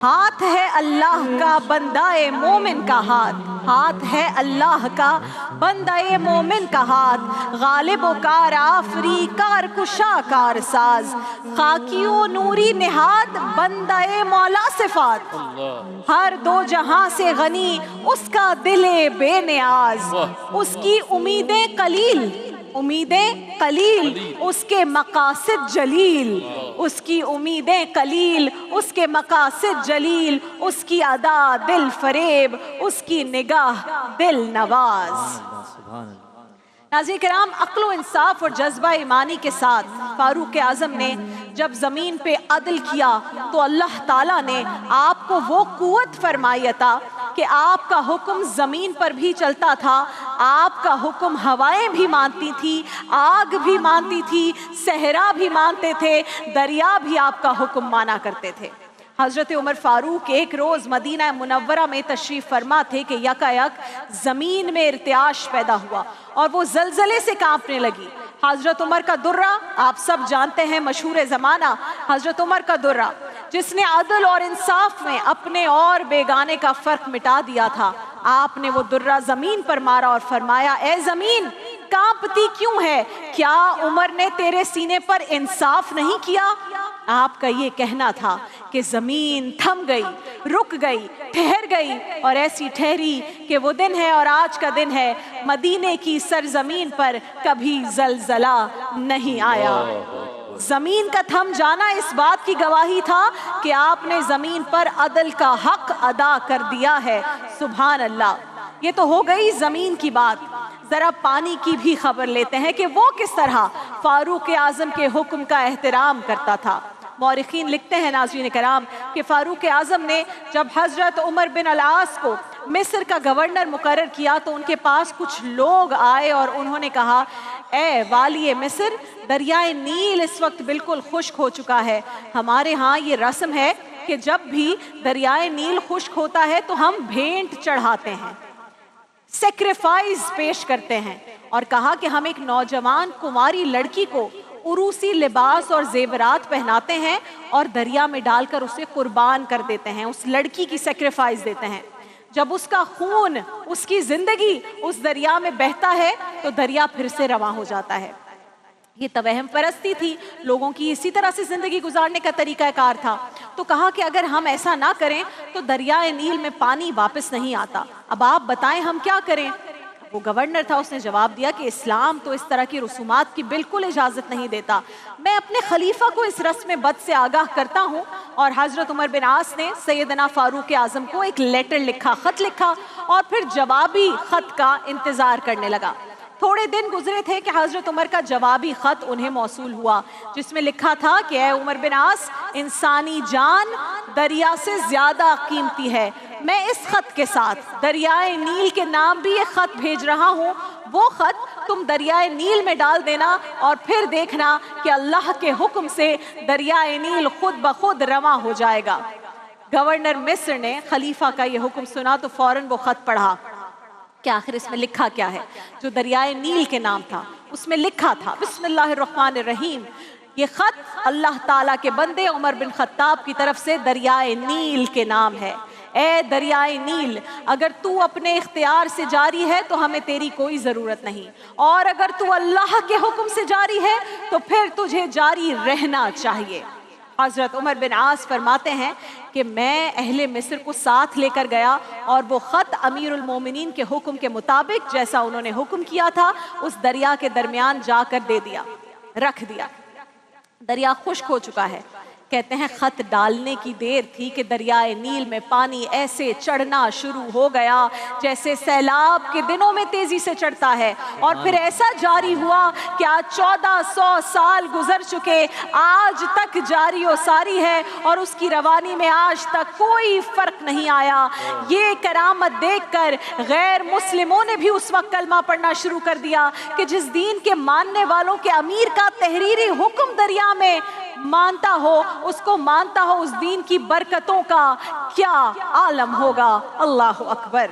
ہاتھ ہے اللہ کا بندہ مومن کا ہاتھ ہے اللہ کا بندہ مومن کا ہاتھ، غالب و کار آفری کار کشا کار ساز، خاکی و نوری نہاد بندہ مولا صفات، ہر دو جہاں سے غنی اس کا دل بے نیاز، اس کی امیدیں قلیل اس کے مقاصد جلیل، اس کی امیدیں قلیل اس کے مقاصد جلیل، اس کی ادا دل فریب اس کی نگاہ دل نواز۔ ناظرین کرام، عقل و انصاف اور جذبہ ایمانی کے ساتھ فاروق اعظم نے جب زمین پہ عدل کیا تو اللہ تعالیٰ نے آپ کو وہ قوت فرمائی عطا کہ آپ کا حکم زمین پر بھی چلتا تھا، آپ کا حکم ہوائیں بھی مانتی تھی، آگ بھی مانتی تھی، صحرا بھی مانتے تھے، دریا بھی آپ کا حکم مانا کرتے تھے۔ حضرت عمر فاروق ایک روز مدینہ منورہ میں تشریف فرما تھے کہ یکایک زمین میں ارتعاش پیدا ہوا اور وہ زلزلے سے کانپنے لگی۔ حضرت عمر کا درہ آپ سب جانتے ہیں، مشہور زمانہ حضرت عمر کا درہ جس نے عدل اور انصاف میں اپنے اور بیگانے کا فرق مٹا دیا تھا، آپ نے وہ درہ زمین پر مارا اور فرمایا، اے زمین کانپتی کیوں ہے؟ کیا عمر نے تیرے سینے پر انصاف نہیں کیا؟ آپ کا یہ کہنا تھا کہ زمین تھم گئی، رک گئی، ٹھہر گئی اور ایسی ٹھہری کہ وہ دن ہے اور آج کا دن ہے، مدینے کی سرزمین پر کبھی زلزلہ نہیں آیا۔ زمین کا تھم جانا اس بات کی گواہی تھا کہ آپ نے زمین پر عدل کا حق ادا کر دیا ہے۔ سبحان اللہ۔ یہ تو ہو گئی زمین کی بات، ذرا پانی کی بھی خبر لیتے ہیں کہ وہ کس طرح فاروق اعظم کے حکم کا احترام کرتا تھا۔ مورخین لکھتے ہیں ناظرین کرام کہ فاروق اعظم نے جب حضرت عمر بن العاص کو مصر کا گورنر مقرر کیا تو ان کے پاس کچھ لوگ آئے اور انہوں نے کہا، اے والی مصر، دریائے نیل اس وقت بالکل خشک ہو چکا ہے، ہمارے ہاں یہ رسم ہے کہ جب بھی دریائے نیل خشک ہوتا ہے تو ہم بھینٹ چڑھاتے ہیں، سیکریفائز پیش کرتے ہیں، اور کہا کہ ہم ایک نوجوان کماری لڑکی کو عروسی لباس اور زیورات پہناتے ہیں اور دریا میں ڈال کر اسے قربان کر دیتے ہیں، اس لڑکی کی سیکریفائز دیتے ہیں۔ جب اس کا خون، اس کی زندگی اس دریا میں بہتا ہے تو دریا پھر سے رواں ہو جاتا ہے۔ یہ توہم پرستی تھی، لوگوں کی اسی طرح سے زندگی گزارنے کا طریقہ کار تھا۔ تو کہا کہ اگر ہم ایسا نہ کریں تو دریائے نیل میں پانی واپس نہیں آتا، اب آپ بتائیں ہم کیا کریں؟ وہ گورنر تھا، اس نے جواب دیا کہ اسلام تو اس طرح کی رسومات کی بالکل اجازت نہیں دیتا، میں اپنے خلیفہ کو اس رسم بد سے آگاہ کرتا ہوں۔ اور حضرت عمر بن عاص نے سیدنا فاروق اعظم کو ایک لیٹر لکھا، خط لکھا اور پھر جوابی خط کا انتظار کرنے لگا۔ تھوڑے دن گزرے تھے کہ حضرت عمر کا جوابی خط انہیں موصول ہوا جس میں لکھا تھا کہ اے عمر بن عاص، انسانی جان دریا سے زیادہ قیمتی ہے، میں اس خط کے ساتھ دریائے نیل کے نام بھی ایک خط بھیج رہا ہوں، وہ خط تم دریائے نیل میں ڈال دینا اور پھر دیکھنا کہ اللہ کے حکم سے دریائے نیل خود بخود رواں ہو جائے گا۔ گورنر مصر نے خلیفہ کا یہ حکم سنا تو فوراً وہ خط پڑھا کہ آخر اس میں لکھا کیا ہے۔ جو دریائے نیل کے نام تھا اس میں لکھا تھا، بسم اللہ الرحمن الرحیم، یہ خط اللہ تعالیٰ کے بندے عمر بن خطاب کی طرف سے دریائے نیل کے نام ہے۔ اے دریائے نیل، اگر تو اپنے اختیار سے جاری ہے تو ہمیں تیری کوئی ضرورت نہیں، اور اگر تو اللہ کے حکم سے جاری ہے تو پھر تجھے جاری رہنا چاہیے۔ حضرت عمر بن عاص فرماتے ہیں کہ میں اہل مصر کو ساتھ لے کر گیا اور وہ خط امیر المومنین کے حکم کے مطابق جیسا انہوں نے حکم کیا تھا اس دریا کے درمیان جا کر دے دیا، رکھ دیا۔ دریا خشک ہو چکا ہے۔ کہتے ہیں خط ڈالنے کی دیر تھی کہ دریائے نیل میں پانی ایسے چڑھنا شروع ہو گیا جیسے سیلاب کے دنوں میں تیزی سے چڑھتا ہے، اور پھر ایسا جاری ہوا کہ آج 1400 سال گزر چکے، آج تک جاری و ساری ہے اور اس کی روانی میں آج تک کوئی فرق نہیں آیا۔ یہ کرامت دیکھ کر غیر مسلموں نے بھی اس وقت کلمہ پڑھنا شروع کر دیا کہ جس دین کے ماننے والوں کے امیر کا تحریری حکم دریا میں مانتا ہو، اس کو مانتا ہو، اس دین کی برکتوں کا کیا عالم ہوگا۔ اللہ اکبر۔